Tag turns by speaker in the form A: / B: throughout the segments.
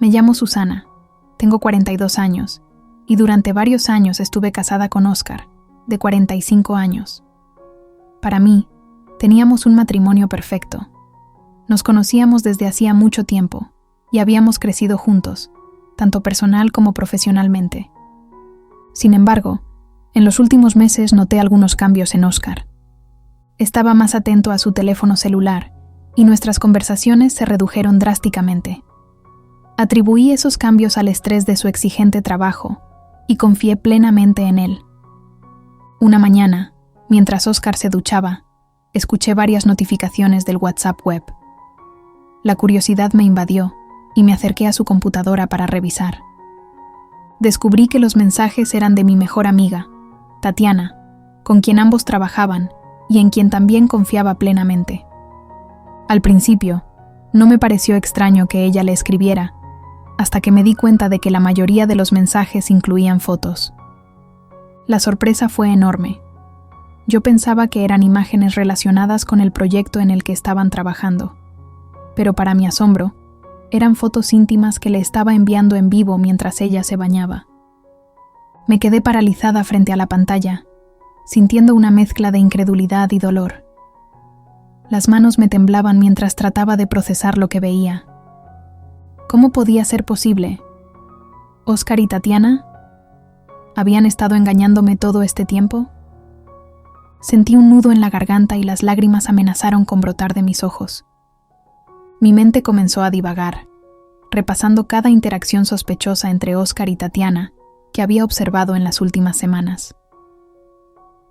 A: Me llamo Susana, tengo 42 años y durante varios años estuve casada con Óscar, de 45 años. Para mí, teníamos un matrimonio perfecto. Nos conocíamos desde hacía mucho tiempo y habíamos crecido juntos, tanto personal como profesionalmente. Sin embargo, en los últimos meses noté algunos cambios en Óscar. Estaba más atento a su teléfono celular y nuestras conversaciones se redujeron drásticamente. Atribuí esos cambios al estrés de su exigente trabajo y confié plenamente en él. Una mañana, mientras Óscar se duchaba, escuché varias notificaciones del WhatsApp web. La curiosidad me invadió y me acerqué a su computadora para revisar. Descubrí que los mensajes eran de mi mejor amiga, Tatiana, con quien ambos trabajaban y en quien también confiaba plenamente. Al principio, no me pareció extraño que ella le escribiera, hasta que me di cuenta de que la mayoría de los mensajes incluían fotos. La sorpresa fue enorme. Yo pensaba que eran imágenes relacionadas con el proyecto en el que estaban trabajando, pero para mi asombro, eran fotos íntimas que le estaba enviando en vivo mientras ella se bañaba. Me quedé paralizada frente a la pantalla, sintiendo una mezcla de incredulidad y dolor. Las manos me temblaban mientras trataba de procesar lo que veía. ¿Cómo podía ser posible? ¿Óscar y Tatiana? ¿Habían estado engañándome todo este tiempo? Sentí un nudo en la garganta y las lágrimas amenazaron con brotar de mis ojos. Mi mente comenzó a divagar, repasando cada interacción sospechosa entre Óscar y Tatiana que había observado en las últimas semanas.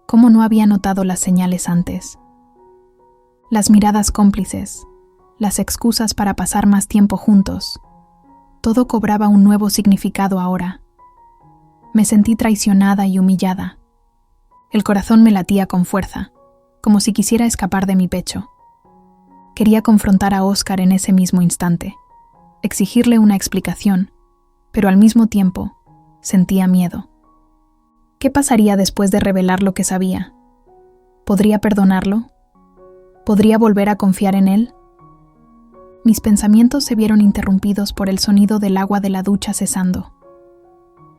A: ¿Cómo no había notado las señales antes? Las miradas cómplices, las excusas para pasar más tiempo juntos. Todo cobraba un nuevo significado ahora. Me sentí traicionada y humillada. El corazón me latía con fuerza, como si quisiera escapar de mi pecho. Quería confrontar a Óscar en ese mismo instante, exigirle una explicación, pero al mismo tiempo sentía miedo. ¿Qué pasaría después de revelar lo que sabía? ¿Podría perdonarlo? ¿Podría volver a confiar en él? Mis pensamientos se vieron interrumpidos por el sonido del agua de la ducha cesando.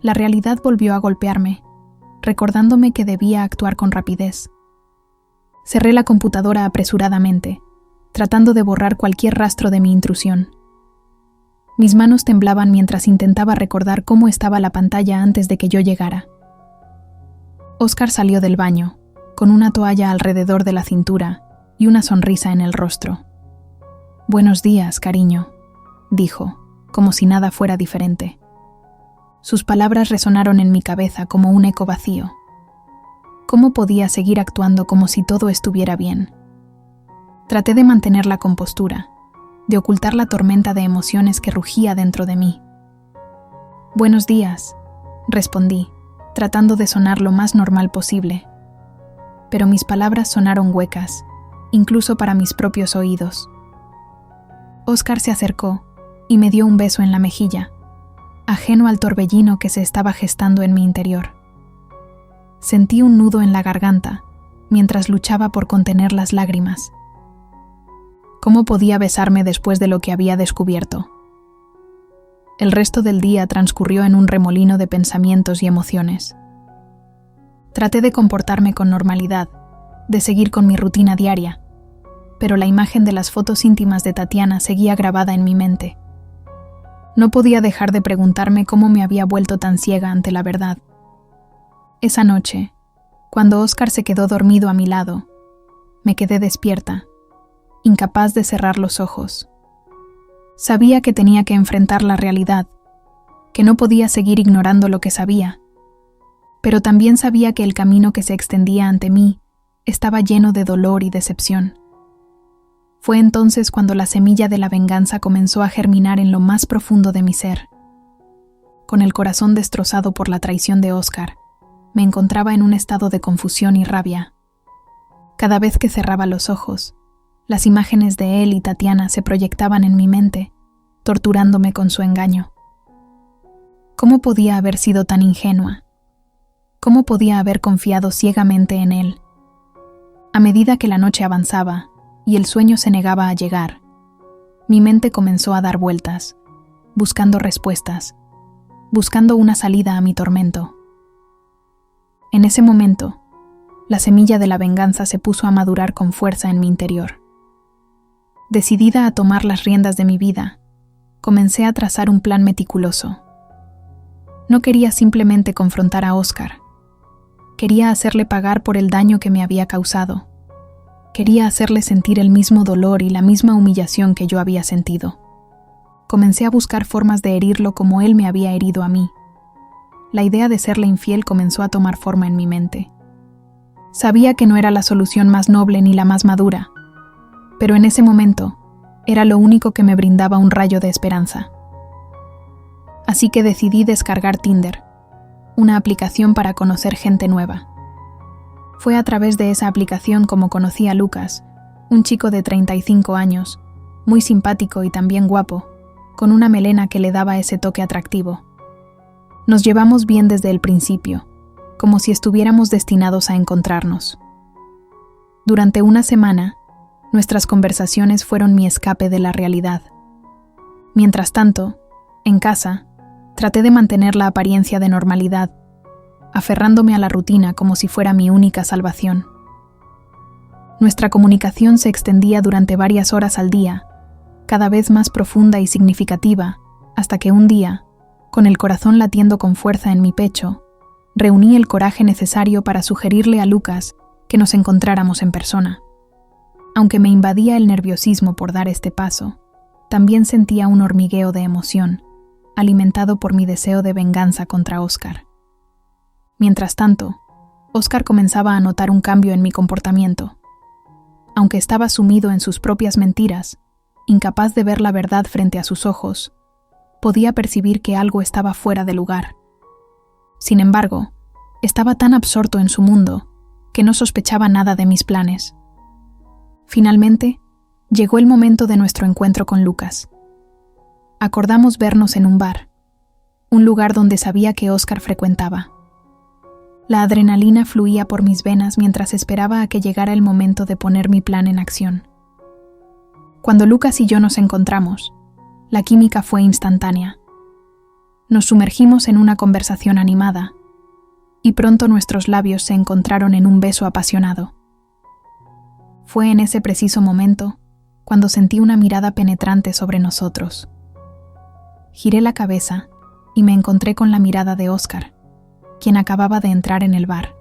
A: La realidad volvió a golpearme, recordándome que debía actuar con rapidez. Cerré la computadora apresuradamente, tratando de borrar cualquier rastro de mi intrusión. Mis manos temblaban mientras intentaba recordar cómo estaba la pantalla antes de que yo llegara. Óscar salió del baño, con una toalla alrededor de la cintura y una sonrisa en el rostro. «Buenos días, cariño», dijo, como si nada fuera diferente. Sus palabras resonaron en mi cabeza como un eco vacío. ¿Cómo podía seguir actuando como si todo estuviera bien? Traté de mantener la compostura, de ocultar la tormenta de emociones que rugía dentro de mí. «Buenos días», respondí, tratando de sonar lo más normal posible. Pero mis palabras sonaron huecas, incluso para mis propios oídos. Óscar se acercó y me dio un beso en la mejilla, ajeno al torbellino que se estaba gestando en mi interior. Sentí un nudo en la garganta mientras luchaba por contener las lágrimas. ¿Cómo podía besarme después de lo que había descubierto? El resto del día transcurrió en un remolino de pensamientos y emociones. Traté de comportarme con normalidad, de seguir con mi rutina diaria, pero la imagen de las fotos íntimas de Tatiana seguía grabada en mi mente. No podía dejar de preguntarme cómo me había vuelto tan ciega ante la verdad. Esa noche, cuando Óscar se quedó dormido a mi lado, me quedé despierta, incapaz de cerrar los ojos. Sabía que tenía que enfrentar la realidad, que no podía seguir ignorando lo que sabía, pero también sabía que el camino que se extendía ante mí estaba lleno de dolor y decepción. Fue entonces cuando la semilla de la venganza comenzó a germinar en lo más profundo de mi ser. Con el corazón destrozado por la traición de Óscar, me encontraba en un estado de confusión y rabia. Cada vez que cerraba los ojos, las imágenes de él y Tatiana se proyectaban en mi mente, torturándome con su engaño. ¿Cómo podía haber sido tan ingenua? ¿Cómo podía haber confiado ciegamente en él? A medida que la noche avanzaba y el sueño se negaba a llegar, mi mente comenzó a dar vueltas, buscando respuestas, buscando una salida a mi tormento. En ese momento, la semilla de la venganza se puso a madurar con fuerza en mi interior. Decidida a tomar las riendas de mi vida, comencé a trazar un plan meticuloso. No quería simplemente confrontar a Óscar. Quería hacerle pagar por el daño que me había causado. Quería hacerle sentir el mismo dolor y la misma humillación que yo había sentido. Comencé a buscar formas de herirlo como él me había herido a mí. La idea de serle infiel comenzó a tomar forma en mi mente. Sabía que no era la solución más noble ni la más madura, pero en ese momento era lo único que me brindaba un rayo de esperanza. Así que decidí descargar Tinder, una aplicación para conocer gente nueva. Fue a través de esa aplicación como conocí a Lucas, un chico de 35 años, muy simpático y también guapo, con una melena que le daba ese toque atractivo. Nos llevamos bien desde el principio, como si estuviéramos destinados a encontrarnos. Durante una semana, nuestras conversaciones fueron mi escape de la realidad. Mientras tanto, en casa, traté de mantener la apariencia de normalidad, aferrándome a la rutina como si fuera mi única salvación. Nuestra comunicación se extendía durante varias horas al día, cada vez más profunda y significativa, hasta que un día, con el corazón latiendo con fuerza en mi pecho, reuní el coraje necesario para sugerirle a Lucas que nos encontráramos en persona. Aunque me invadía el nerviosismo por dar este paso, también sentía un hormigueo de emoción, alimentado por mi deseo de venganza contra Óscar. Mientras tanto, Óscar comenzaba a notar un cambio en mi comportamiento. Aunque estaba sumido en sus propias mentiras, incapaz de ver la verdad frente a sus ojos, podía percibir que algo estaba fuera de lugar. Sin embargo, estaba tan absorto en su mundo que no sospechaba nada de mis planes. Finalmente, llegó el momento de nuestro encuentro con Lucas. Acordamos vernos en un bar, un lugar donde sabía que Óscar frecuentaba. La adrenalina fluía por mis venas mientras esperaba a que llegara el momento de poner mi plan en acción. Cuando Lucas y yo nos encontramos, la química fue instantánea. Nos sumergimos en una conversación animada, y pronto nuestros labios se encontraron en un beso apasionado. Fue en ese preciso momento cuando sentí una mirada penetrante sobre nosotros. Giré la cabeza y me encontré con la mirada de Óscar, quien acababa de entrar en el bar.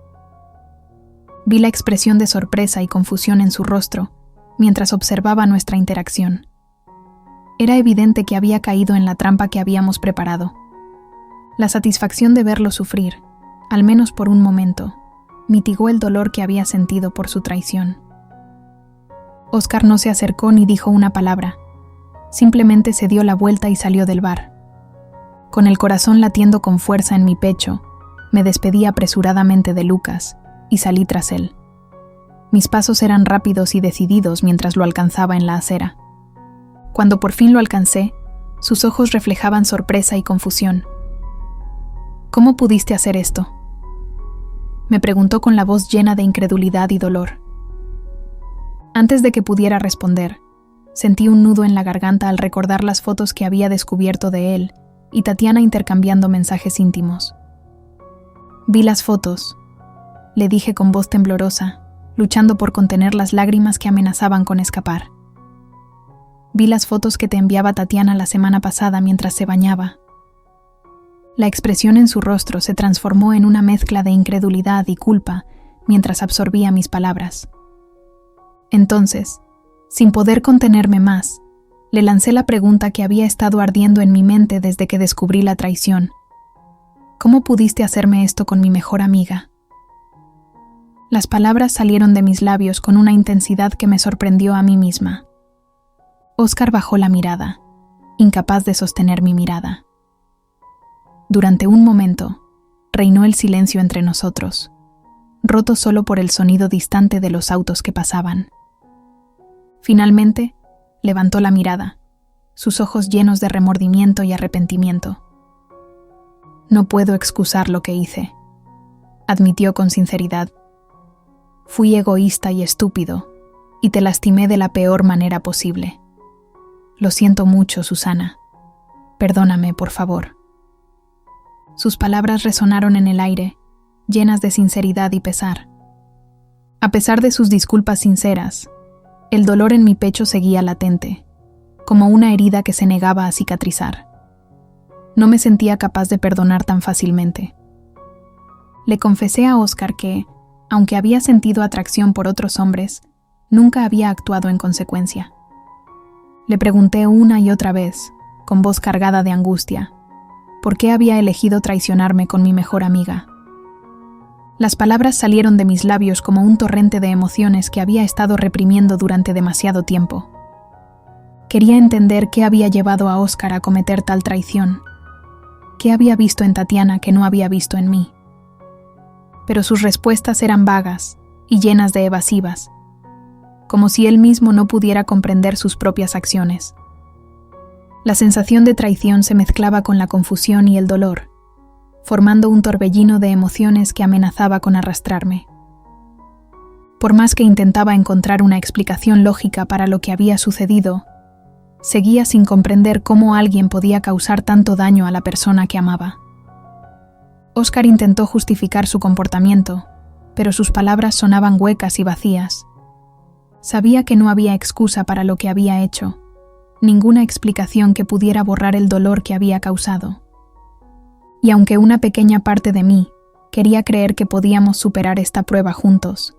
A: Vi la expresión de sorpresa y confusión en su rostro mientras observaba nuestra interacción. Era evidente que había caído en la trampa que habíamos preparado. La satisfacción de verlo sufrir, al menos por un momento, mitigó el dolor que había sentido por su traición. Óscar no se acercó ni dijo una palabra. Simplemente se dio la vuelta y salió del bar. Con el corazón latiendo con fuerza en mi pecho, me despedí apresuradamente de Lucas y salí tras él. Mis pasos eran rápidos y decididos mientras lo alcanzaba en la acera. Cuando por fin lo alcancé, sus ojos reflejaban sorpresa y confusión. ¿Cómo pudiste hacer esto?, me preguntó con la voz llena de incredulidad y dolor. Antes de que pudiera responder, sentí un nudo en la garganta al recordar las fotos que había descubierto de él y Tatiana intercambiando mensajes íntimos. Vi las fotos, le dije con voz temblorosa, luchando por contener las lágrimas que amenazaban con escapar. Vi las fotos que te enviaba Tatiana la semana pasada mientras se bañaba. La expresión en su rostro se transformó en una mezcla de incredulidad y culpa mientras absorbía mis palabras. Entonces, sin poder contenerme más, le lancé la pregunta que había estado ardiendo en mi mente desde que descubrí la traición. ¿Cómo pudiste hacerme esto con mi mejor amiga? Las palabras salieron de mis labios con una intensidad que me sorprendió a mí misma. Óscar bajó la mirada, incapaz de sostener mi mirada. Durante un momento, reinó el silencio entre nosotros, roto solo por el sonido distante de los autos que pasaban. Finalmente, levantó la mirada, sus ojos llenos de remordimiento y arrepentimiento. No puedo excusar lo que hice, admitió con sinceridad. Fui egoísta y estúpido, y te lastimé de la peor manera posible. Lo siento mucho, Susana. Perdóname, por favor. Sus palabras resonaron en el aire, llenas de sinceridad y pesar. A pesar de sus disculpas sinceras, el dolor en mi pecho seguía latente, como una herida que se negaba a cicatrizar. No me sentía capaz de perdonar tan fácilmente. Le confesé a Óscar que, aunque había sentido atracción por otros hombres, nunca había actuado en consecuencia. Le pregunté una y otra vez, con voz cargada de angustia, por qué había elegido traicionarme con mi mejor amiga. Las palabras salieron de mis labios como un torrente de emociones que había estado reprimiendo durante demasiado tiempo. Quería entender qué había llevado a Óscar a cometer tal traición, qué había visto en Tatiana que no había visto en mí. Pero sus respuestas eran vagas y llenas de evasivas, como si él mismo no pudiera comprender sus propias acciones. La sensación de traición se mezclaba con la confusión y el dolor, formando un torbellino de emociones que amenazaba con arrastrarme. Por más que intentaba encontrar una explicación lógica para lo que había sucedido, seguía sin comprender cómo alguien podía causar tanto daño a la persona que amaba. Óscar intentó justificar su comportamiento, pero sus palabras sonaban huecas y vacías. Sabía que no había excusa para lo que había hecho, ninguna explicación que pudiera borrar el dolor que había causado. Y aunque una pequeña parte de mí quería creer que podíamos superar esta prueba juntos,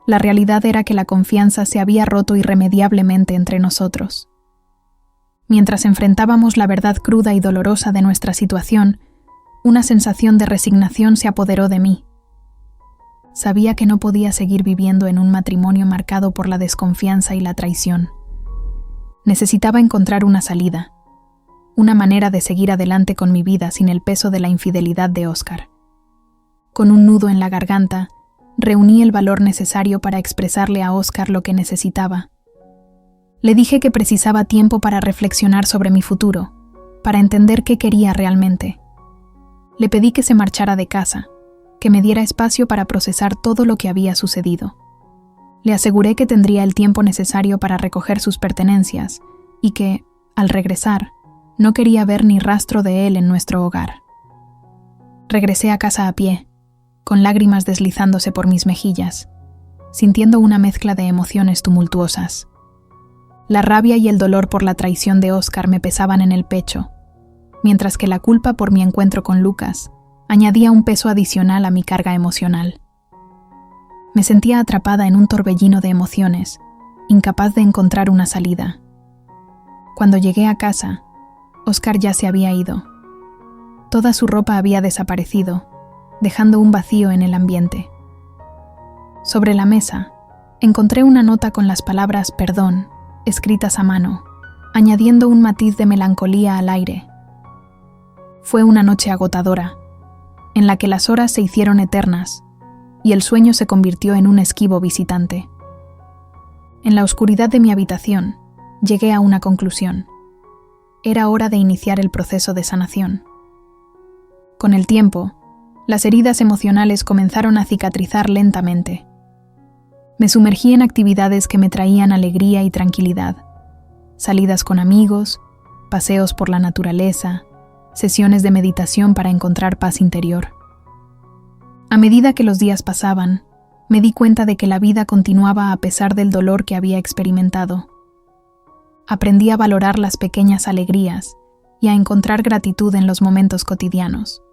A: la realidad era que la confianza se había roto irremediablemente entre nosotros. Mientras enfrentábamos la verdad cruda y dolorosa de nuestra situación, una sensación de resignación se apoderó de mí. Sabía que no podía seguir viviendo en un matrimonio marcado por la desconfianza y la traición. Necesitaba encontrar una salida, una manera de seguir adelante con mi vida sin el peso de la infidelidad de Óscar. Con un nudo en la garganta, reuní el valor necesario para expresarle a Óscar lo que necesitaba. Le dije que precisaba tiempo para reflexionar sobre mi futuro, para entender qué quería realmente. Le pedí que se marchara de casa, que me diera espacio para procesar todo lo que había sucedido. Le aseguré que tendría el tiempo necesario para recoger sus pertenencias y que, al regresar, no quería ver ni rastro de él en nuestro hogar. Regresé a casa a pie, con lágrimas deslizándose por mis mejillas, sintiendo una mezcla de emociones tumultuosas. La rabia y el dolor por la traición de Óscar me pesaban en el pecho, mientras que la culpa por mi encuentro con Lucas añadía un peso adicional a mi carga emocional. Me sentía atrapada en un torbellino de emociones, incapaz de encontrar una salida. Cuando llegué a casa, Óscar ya se había ido. Toda su ropa había desaparecido, dejando un vacío en el ambiente. Sobre la mesa, encontré una nota con las palabras «perdón», escritas a mano, añadiendo un matiz de melancolía al aire. Fue una noche agotadora, en la que las horas se hicieron eternas y el sueño se convirtió en un esquivo visitante. En la oscuridad de mi habitación, llegué a una conclusión. Era hora de iniciar el proceso de sanación. Con el tiempo, las heridas emocionales comenzaron a cicatrizar lentamente. Me sumergí en actividades que me traían alegría y tranquilidad. Salidas con amigos, paseos por la naturaleza, sesiones de meditación para encontrar paz interior. A medida que los días pasaban, me di cuenta de que la vida continuaba a pesar del dolor que había experimentado. Aprendí a valorar las pequeñas alegrías y a encontrar gratitud en los momentos cotidianos.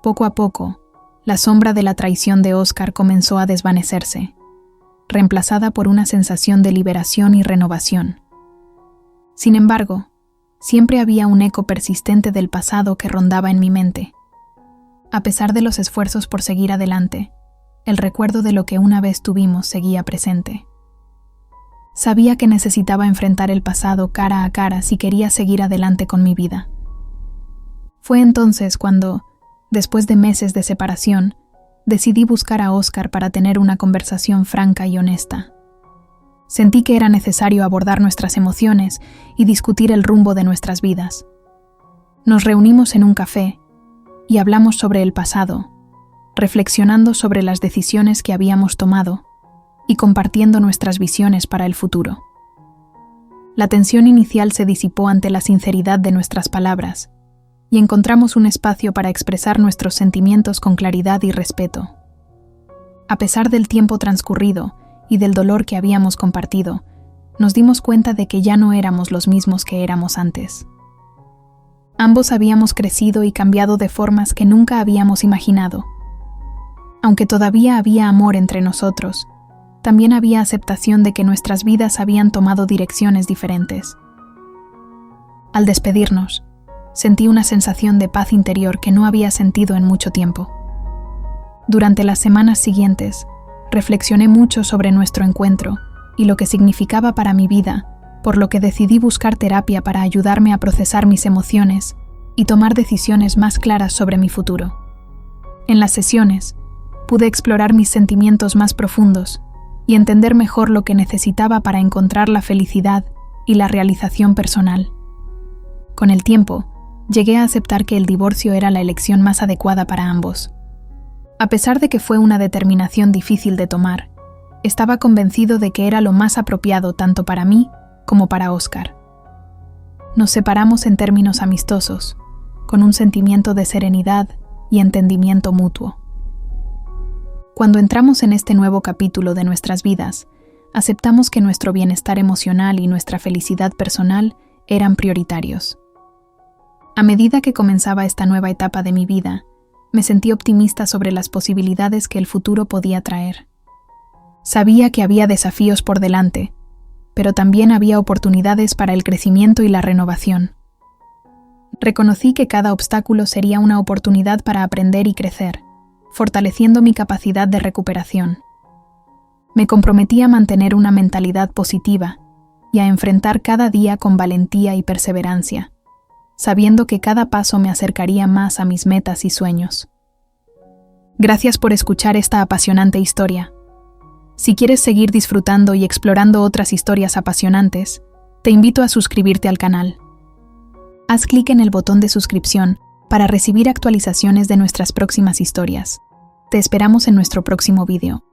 A: Poco a poco, la sombra de la traición de Óscar comenzó a desvanecerse, reemplazada por una sensación de liberación y renovación. Sin embargo, siempre había un eco persistente del pasado que rondaba en mi mente. A pesar de los esfuerzos por seguir adelante, el recuerdo de lo que una vez tuvimos seguía presente. Sabía que necesitaba enfrentar el pasado cara a cara si quería seguir adelante con mi vida. Fue entonces cuando, después de meses de separación, decidí buscar a Óscar para tener una conversación franca y honesta. Sentí que era necesario abordar nuestras emociones y discutir el rumbo de nuestras vidas. Nos reunimos en un café y hablamos sobre el pasado, reflexionando sobre las decisiones que habíamos tomado y compartiendo nuestras visiones para el futuro. La tensión inicial se disipó ante la sinceridad de nuestras palabras, y encontramos un espacio para expresar nuestros sentimientos con claridad y respeto. A pesar del tiempo transcurrido y del dolor que habíamos compartido, nos dimos cuenta de que ya no éramos los mismos que éramos antes. Ambos habíamos crecido y cambiado de formas que nunca habíamos imaginado. Aunque todavía había amor entre nosotros, también había aceptación de que nuestras vidas habían tomado direcciones diferentes. Al despedirnos, sentí una sensación de paz interior que no había sentido en mucho tiempo. Durante las semanas siguientes, reflexioné mucho sobre nuestro encuentro y lo que significaba para mi vida, por lo que decidí buscar terapia para ayudarme a procesar mis emociones y tomar decisiones más claras sobre mi futuro. En las sesiones, pude explorar mis sentimientos más profundos y entender mejor lo que necesitaba para encontrar la felicidad y la realización personal. Con el tiempo, llegué a aceptar que el divorcio era la elección más adecuada para ambos. A pesar de que fue una determinación difícil de tomar, estaba convencido de que era lo más apropiado tanto para mí como para Óscar. Nos separamos en términos amistosos, con un sentimiento de serenidad y entendimiento mutuo. Cuando entramos en este nuevo capítulo de nuestras vidas, aceptamos que nuestro bienestar emocional y nuestra felicidad personal eran prioritarios. A medida que comenzaba esta nueva etapa de mi vida, me sentí optimista sobre las posibilidades que el futuro podía traer. Sabía que había desafíos por delante, pero también había oportunidades para el crecimiento y la renovación. Reconocí que cada obstáculo sería una oportunidad para aprender y crecer, fortaleciendo mi capacidad de recuperación. Me comprometí a mantener una mentalidad positiva y a enfrentar cada día con valentía y perseverancia, sabiendo que cada paso me acercaría más a mis metas y sueños. Gracias por escuchar esta apasionante historia. Si quieres seguir disfrutando y explorando otras historias apasionantes, te invito a suscribirte al canal. Haz clic en el botón de suscripción para recibir actualizaciones de nuestras próximas historias. Te esperamos en nuestro próximo video.